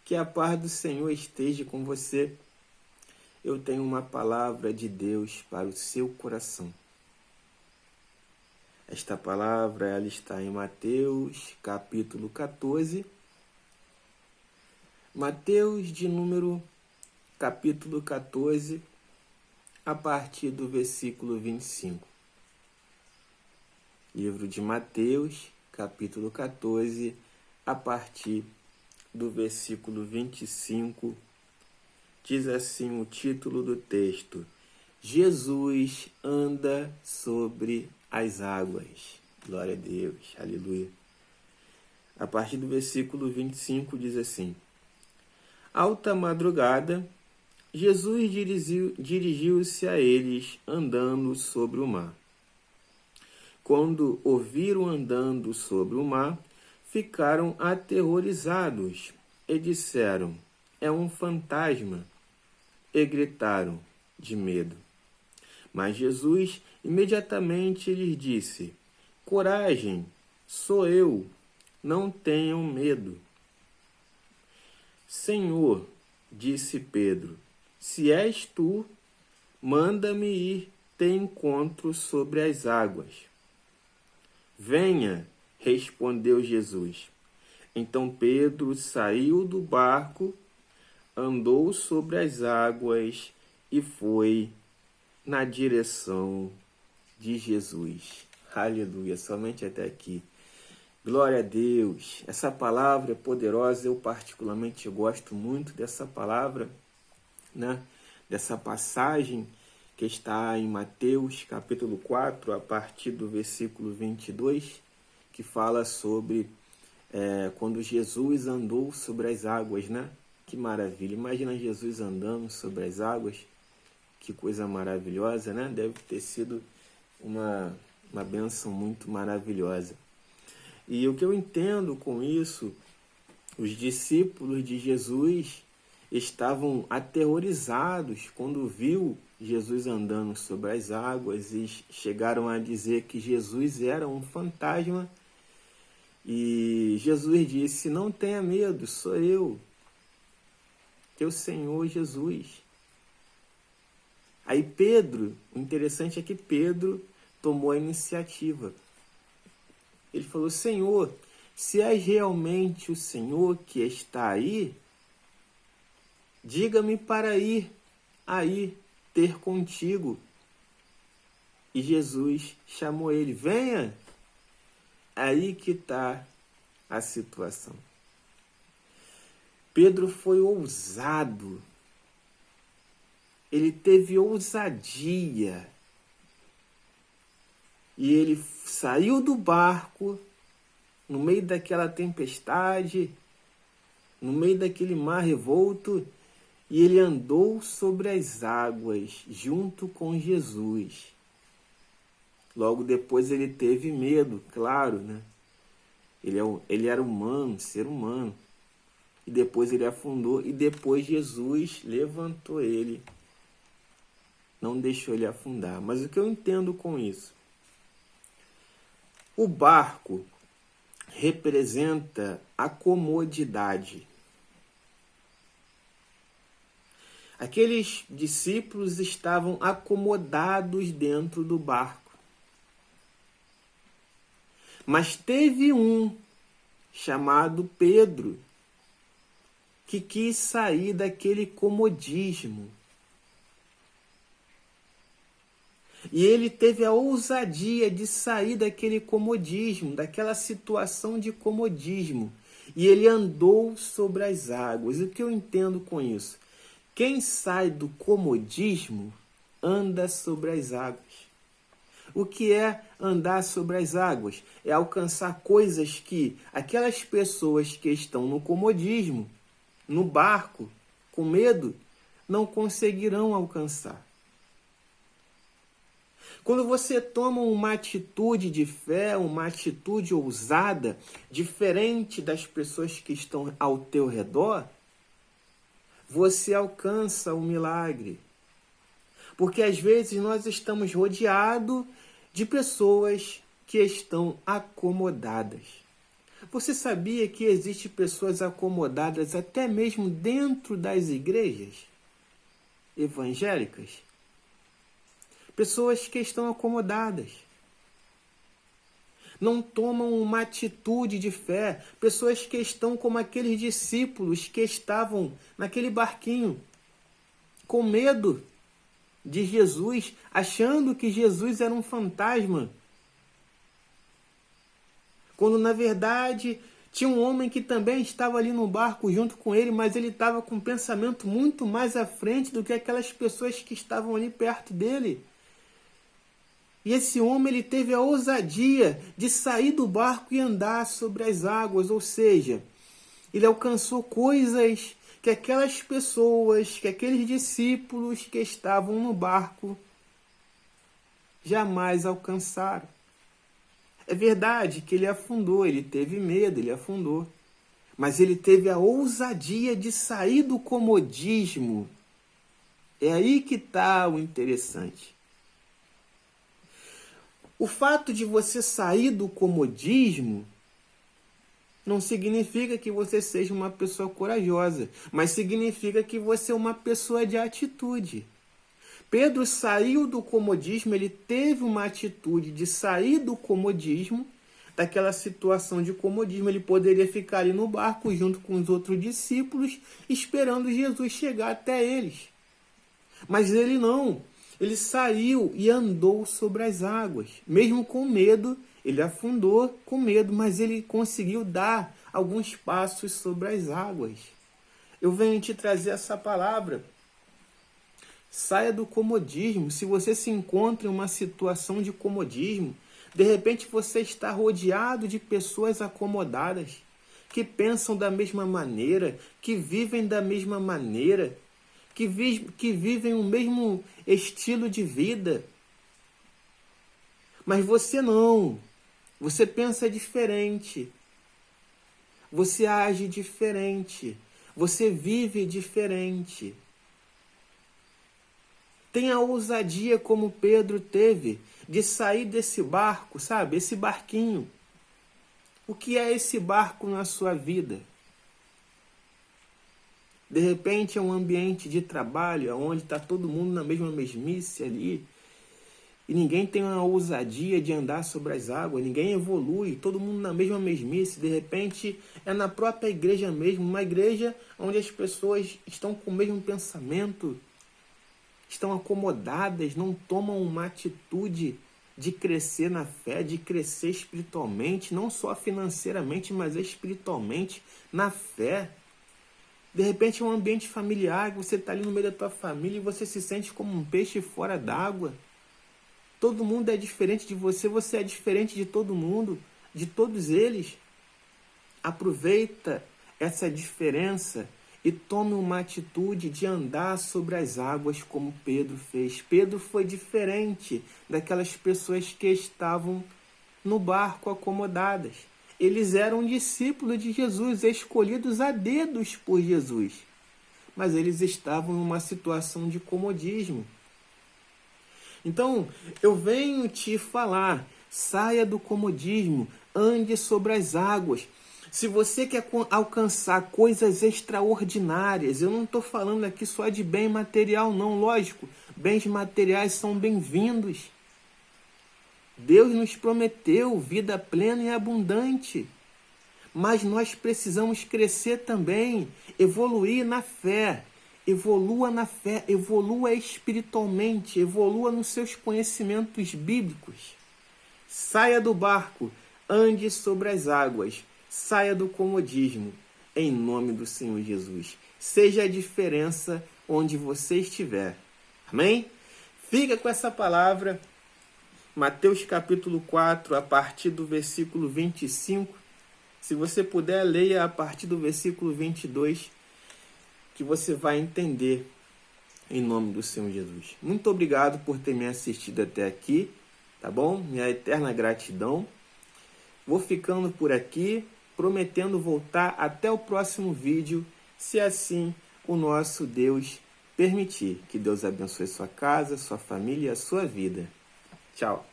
Que a paz do Senhor esteja com você. Eu tenho uma palavra de Deus para o seu coração. Esta palavra ela está em Mateus, capítulo 14. Mateus, de número capítulo 14, a partir do versículo 25. Livro de Mateus, capítulo 14, a partir do versículo 25, diz assim o título do texto: Jesus anda sobre as águas. Glória a Deus, aleluia. A partir do versículo 25 diz assim: Alta madrugada, Jesus dirigiu-se a eles andando sobre o mar. Quando o viram andando sobre o mar, ficaram aterrorizados e disseram: é um fantasma, e gritaram de medo. Mas Jesus imediatamente lhes disse: coragem, sou eu, não tenham medo. Senhor, disse Pedro, se és tu, manda-me ir te encontro sobre as águas. Venha, respondeu Jesus. Então Pedro saiu do barco, andou sobre as águas e foi na direção de Jesus. Aleluia, somente até aqui. Glória a Deus. Essa palavra é poderosa, eu particularmente gosto muito dessa palavra, né? Dessa passagem que está em Mateus, capítulo 4, a partir do versículo 22, que fala sobre quando Jesus andou sobre as águas, né? Que maravilha! Imagina Jesus andando sobre as águas, que coisa maravilhosa, né? Deve ter sido uma bênção muito maravilhosa. E o que eu entendo com isso, os discípulos de Jesus estavam aterrorizados quando viu Jesus andando sobre as águas e chegaram a dizer que Jesus era um fantasma. E Jesus disse: não tenha medo, sou eu, teu Senhor Jesus. Aí Pedro, o interessante é que Pedro tomou a iniciativa. Ele falou: Senhor, se és realmente o Senhor que está aí, diga-me para ir aí ter contigo. E Jesus chamou ele: venha. Aí que está a situação. Pedro foi ousado. Ele teve ousadia. E ele saiu do barco, no meio daquela tempestade, no meio daquele mar revolto, e ele andou sobre as águas junto com Jesus. Logo depois ele teve medo, claro, né? Ele era humano, ser humano. E depois ele afundou, e depois Jesus levantou ele. Não deixou ele afundar. Mas o que eu entendo com isso? O barco representa a comodidade. Aqueles discípulos estavam acomodados dentro do barco. Mas teve um, chamado Pedro, que quis sair daquele comodismo. E ele teve a ousadia de sair daquele comodismo, daquela situação de comodismo. E ele andou sobre as águas. E o que eu entendo com isso? Quem sai do comodismo anda sobre as águas. O que é andar sobre as águas? É alcançar coisas que aquelas pessoas que estão no comodismo, no barco, com medo, não conseguirão alcançar. Quando você toma uma atitude de fé, uma atitude ousada, diferente das pessoas que estão ao teu redor, você alcança o milagre. Porque às vezes nós estamos rodeados de pessoas que estão acomodadas. Você sabia que existem pessoas acomodadas até mesmo dentro das igrejas evangélicas? Pessoas que estão acomodadas. Não tomam uma atitude de fé. Pessoas que estão como aqueles discípulos que estavam naquele barquinho, com medo de Jesus, achando que Jesus era um fantasma. Quando na verdade tinha um homem que também estava ali no barco junto com ele, mas ele estava com um pensamento muito mais à frente do que aquelas pessoas que estavam ali perto dele. E esse homem ele teve a ousadia de sair do barco e andar sobre as águas, ou seja, ele alcançou coisas que aquelas pessoas, que aqueles discípulos que estavam no barco jamais alcançaram. É verdade que ele afundou, ele teve medo, ele afundou. Mas ele teve a ousadia de sair do comodismo. É aí que está o interessante. O fato de você sair do comodismo não significa que você seja uma pessoa corajosa, mas significa que você é uma pessoa de atitude. Pedro saiu do comodismo, ele teve uma atitude de sair do comodismo, daquela situação de comodismo. Ele poderia ficar ali no barco junto com os outros discípulos, esperando Jesus chegar até eles. Mas ele não. Ele saiu e andou sobre as águas. Mesmo com medo, ele afundou com medo, mas ele conseguiu dar alguns passos sobre as águas. Eu venho te trazer essa palavra. Saia do comodismo. Se você se encontra em uma situação de comodismo, de repente você está rodeado de pessoas acomodadas, que pensam da mesma maneira, que vivem da mesma maneira, que vivem o mesmo estilo de vida. Mas você não. Você pensa diferente. Você age diferente. Você vive diferente. Tenha ousadia como Pedro teve de sair desse barco, sabe? Esse barquinho. O que é esse barco na sua vida? De repente é um ambiente de trabalho onde está todo mundo na mesma mesmice ali. E ninguém tem uma ousadia de andar sobre as águas, ninguém evolui, todo mundo na mesma mesmice. De repente é na própria igreja mesmo, uma igreja onde as pessoas estão com o mesmo pensamento, estão acomodadas, não tomam uma atitude de crescer na fé, de crescer espiritualmente, não só financeiramente, mas espiritualmente, na fé. De repente é um ambiente familiar, você está ali no meio da tua família e você se sente como um peixe fora d'água. Todo mundo é diferente de você, você é diferente de todo mundo, de todos eles. Aproveita essa diferença e tome uma atitude de andar sobre as águas como Pedro fez. Pedro foi diferente daquelas pessoas que estavam no barco acomodadas. Eles eram discípulos de Jesus, escolhidos a dedos por Jesus. Mas eles estavam em uma situação de comodismo. Então, eu venho te falar, saia do comodismo, ande sobre as águas. Se você quer alcançar coisas extraordinárias, eu não estou falando aqui só de bem material, não, lógico. Bens materiais são bem-vindos. Deus nos prometeu vida plena e abundante. Mas nós precisamos crescer também, evoluir na fé. Evolua na fé, evolua espiritualmente, evolua nos seus conhecimentos bíblicos. Saia do barco, ande sobre as águas. Saia do comodismo, em nome do Senhor Jesus. Seja a diferença onde você estiver. Amém? Fica com essa palavra. Mateus capítulo 4, a partir do versículo 25. Se você puder, leia a partir do versículo 22, que você vai entender em nome do Senhor Jesus. Muito obrigado por ter me assistido até aqui, tá bom? Minha eterna gratidão. Vou ficando por aqui, prometendo voltar até o próximo vídeo, se assim o nosso Deus permitir. Que Deus abençoe sua casa, sua família e a sua vida. Tchau.